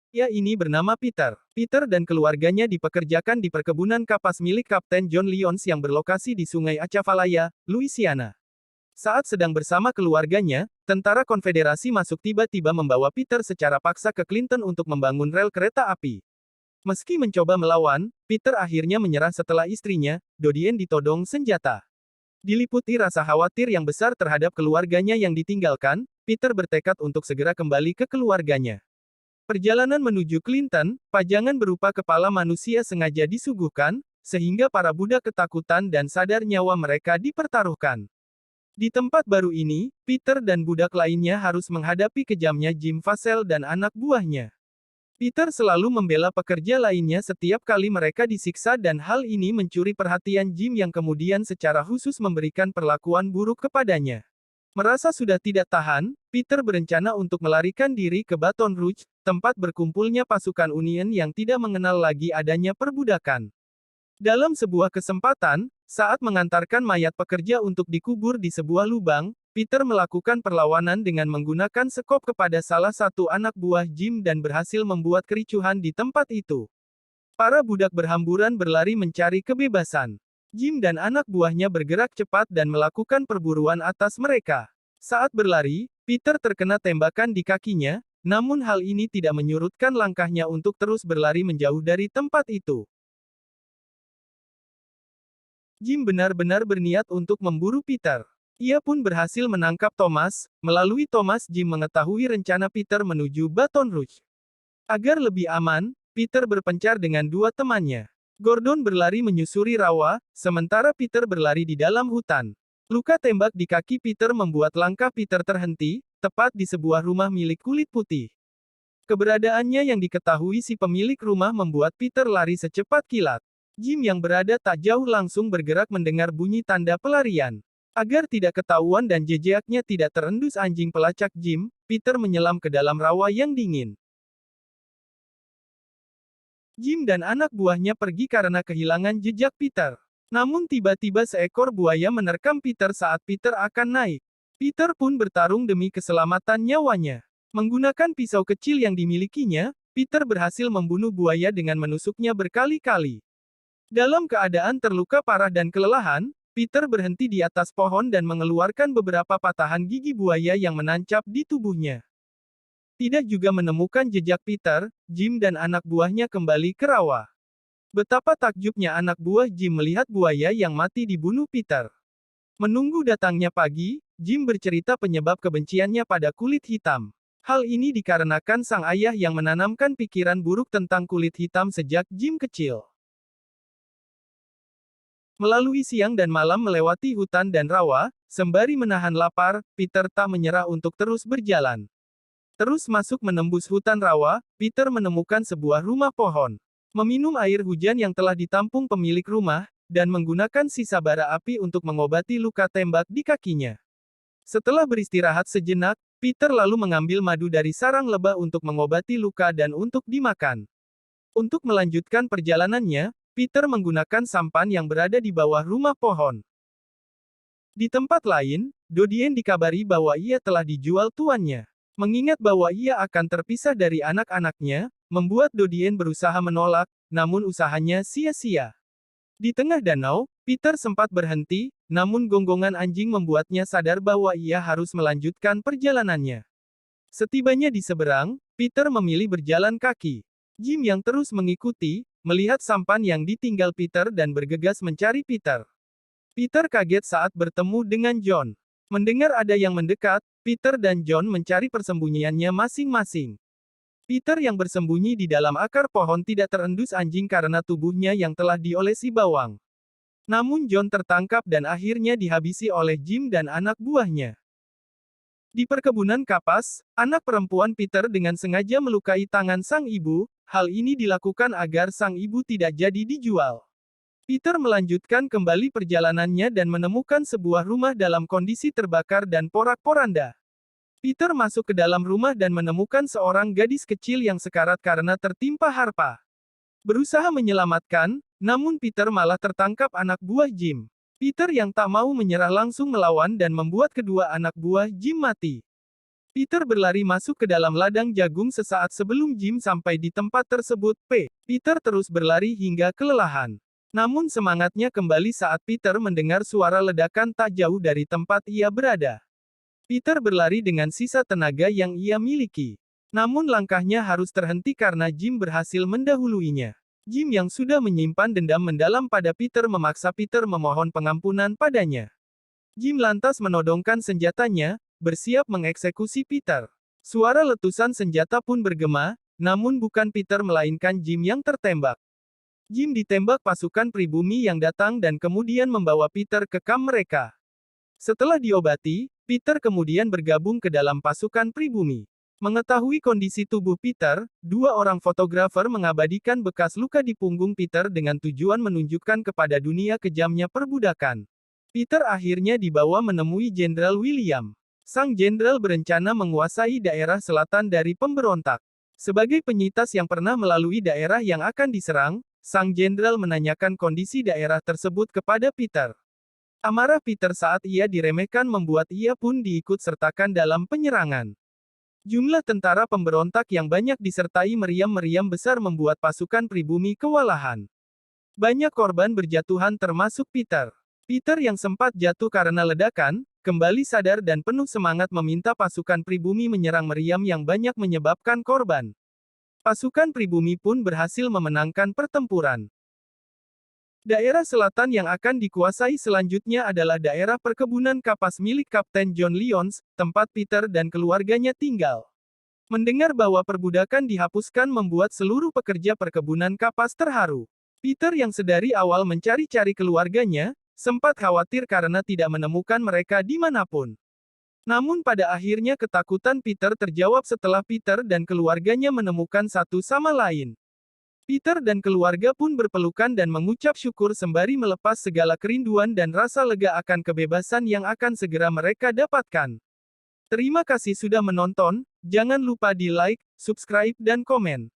Pria ini bernama Peter. Peter dan keluarganya dipekerjakan di perkebunan kapas milik Kapten John Lyons yang berlokasi di Sungai Atchafalaya, Louisiana. Saat sedang bersama keluarganya, tentara konfederasi masuk tiba-tiba membawa Peter secara paksa ke Clinton untuk membangun rel kereta api. Meski mencoba melawan, Peter akhirnya menyerah setelah istrinya, Dodienne ditodong senjata. Diliputi rasa khawatir yang besar terhadap keluarganya yang ditinggalkan, Peter bertekad untuk segera kembali ke keluarganya. Perjalanan menuju Clinton, pajangan berupa kepala manusia sengaja disuguhkan, sehingga para budak ketakutan dan sadar nyawa mereka dipertaruhkan. Di tempat baru ini, Peter dan budak lainnya harus menghadapi kejamnya Jim Vassell dan anak buahnya. Peter selalu membela pekerja lainnya setiap kali mereka disiksa dan hal ini mencuri perhatian Jim yang kemudian secara khusus memberikan perlakuan buruk kepadanya. Merasa sudah tidak tahan, Peter berencana untuk melarikan diri ke Baton Rouge, tempat berkumpulnya pasukan Union yang tidak mengenal lagi adanya perbudakan. Dalam sebuah kesempatan, saat mengantarkan mayat pekerja untuk dikubur di sebuah lubang, Peter melakukan perlawanan dengan menggunakan sekop kepada salah satu anak buah Jim dan berhasil membuat kericuhan di tempat itu. Para budak berhamburan berlari mencari kebebasan. Jim dan anak buahnya bergerak cepat dan melakukan perburuan atas mereka. Saat berlari, Peter terkena tembakan di kakinya, namun hal ini tidak menyurutkan langkahnya untuk terus berlari menjauh dari tempat itu. Jim benar-benar berniat untuk memburu Peter. Ia pun berhasil menangkap Thomas. Melalui Thomas, Jim mengetahui rencana Peter menuju Baton Rouge. Agar lebih aman, Peter berpencar dengan dua temannya. Gordon berlari menyusuri rawa, sementara Peter berlari di dalam hutan. Luka tembak di kaki Peter membuat langkah Peter terhenti, tepat di sebuah rumah milik kulit putih. Keberadaannya yang diketahui si pemilik rumah membuat Peter lari secepat kilat. Jim yang berada tak jauh langsung bergerak mendengar bunyi tanda pelarian. Agar tidak ketahuan dan jejaknya tidak terendus anjing pelacak Jim, Peter menyelam ke dalam rawa yang dingin. Jim dan anak buahnya pergi karena kehilangan jejak Peter. Namun tiba-tiba seekor buaya menerkam Peter saat Peter akan naik. Peter pun bertarung demi keselamatan nyawanya. Menggunakan pisau kecil yang dimilikinya, Peter berhasil membunuh buaya dengan menusuknya berkali-kali. Dalam keadaan terluka parah dan kelelahan, Peter berhenti di atas pohon dan mengeluarkan beberapa patahan gigi buaya yang menancap di tubuhnya. Tidak juga menemukan jejak Peter, Jim dan anak buahnya kembali ke rawa. Betapa takjubnya anak buah Jim melihat buaya yang mati dibunuh Peter. Menunggu datangnya pagi, Jim bercerita penyebab kebenciannya pada kulit hitam. Hal ini dikarenakan sang ayah yang menanamkan pikiran buruk tentang kulit hitam sejak Jim kecil. Melalui siang dan malam melewati hutan dan rawa, sembari menahan lapar, Peter tak menyerah untuk terus berjalan. Terus masuk menembus hutan rawa, Peter menemukan sebuah rumah pohon. Meminum air hujan yang telah ditampung pemilik rumah, dan menggunakan sisa bara api untuk mengobati luka tembak di kakinya. Setelah beristirahat sejenak, Peter lalu mengambil madu dari sarang lebah untuk mengobati luka dan untuk dimakan. Untuk melanjutkan perjalanannya, Peter menggunakan sampan yang berada di bawah rumah pohon. Di tempat lain, Dodienne dikabari bahwa ia telah dijual tuannya. Mengingat bahwa ia akan terpisah dari anak-anaknya, membuat Dodienne berusaha menolak, namun usahanya sia-sia. Di tengah danau, Peter sempat berhenti, namun gonggongan anjing membuatnya sadar bahwa ia harus melanjutkan perjalanannya. Setibanya di seberang, Peter memilih berjalan kaki. Jim yang terus mengikuti, melihat sampan yang ditinggal Peter dan bergegas mencari Peter. Peter kaget saat bertemu dengan John. Mendengar ada yang mendekat, Peter dan John mencari persembunyiannya masing-masing. Peter yang bersembunyi di dalam akar pohon tidak terendus anjing karena tubuhnya yang telah diolesi bawang. Namun John tertangkap dan akhirnya dihabisi oleh Jim dan anak buahnya. Di perkebunan kapas, anak perempuan Peter dengan sengaja melukai tangan sang ibu. Hal ini dilakukan agar sang ibu tidak jadi dijual. Peter melanjutkan kembali perjalanannya dan menemukan sebuah rumah dalam kondisi terbakar dan porak-poranda. Peter masuk ke dalam rumah dan menemukan seorang gadis kecil yang sekarat karena tertimpa harpa. Berusaha menyelamatkan, namun Peter malah tertangkap anak buah Jim. Peter yang tak mau menyerah langsung melawan dan membuat kedua anak buah Jim mati. Peter berlari masuk ke dalam ladang jagung sesaat sebelum Jim sampai di tempat tersebut. Peter terus berlari hingga kelelahan. Namun semangatnya kembali saat Peter mendengar suara ledakan tak jauh dari tempat ia berada. Peter berlari dengan sisa tenaga yang ia miliki. Namun langkahnya harus terhenti karena Jim berhasil mendahuluinya. Jim yang sudah menyimpan dendam mendalam pada Peter memaksa Peter memohon pengampunan padanya. Jim lantas menodongkan senjatanya, bersiap mengeksekusi Peter. Suara letusan senjata pun bergema, namun bukan Peter melainkan Jim yang tertembak. Jim ditembak pasukan pribumi yang datang dan kemudian membawa Peter ke kamp mereka. Setelah diobati, Peter kemudian bergabung ke dalam pasukan pribumi. Mengetahui kondisi tubuh Peter, dua orang fotografer mengabadikan bekas luka di punggung Peter dengan tujuan menunjukkan kepada dunia kejamnya perbudakan. Peter akhirnya dibawa menemui Jenderal William. Sang jenderal berencana menguasai daerah selatan dari pemberontak. Sebagai penyintas yang pernah melalui daerah yang akan diserang, sang jenderal menanyakan kondisi daerah tersebut kepada Peter. Amarah Peter saat ia diremehkan membuat ia pun diikut sertakan dalam penyerangan. Jumlah tentara pemberontak yang banyak disertai meriam-meriam besar membuat pasukan pribumi kewalahan. Banyak korban berjatuhan termasuk Peter. Peter yang sempat jatuh karena ledakan, kembali sadar dan penuh semangat meminta pasukan pribumi menyerang meriam yang banyak menyebabkan korban. Pasukan pribumi pun berhasil memenangkan pertempuran. Daerah selatan yang akan dikuasai selanjutnya adalah daerah perkebunan kapas milik Kapten John Lyons, tempat Peter dan keluarganya tinggal. Mendengar bahwa perbudakan dihapuskan membuat seluruh pekerja perkebunan kapas terharu. Peter yang sedari awal mencari-cari keluarganya, sempat khawatir karena tidak menemukan mereka dimanapun. Namun pada akhirnya ketakutan Peter terjawab setelah Peter dan keluarganya menemukan satu sama lain. Peter dan keluarga pun berpelukan dan mengucap syukur sembari melepas segala kerinduan dan rasa lega akan kebebasan yang akan segera mereka dapatkan. Terima kasih sudah menonton, jangan lupa di like, subscribe dan komen.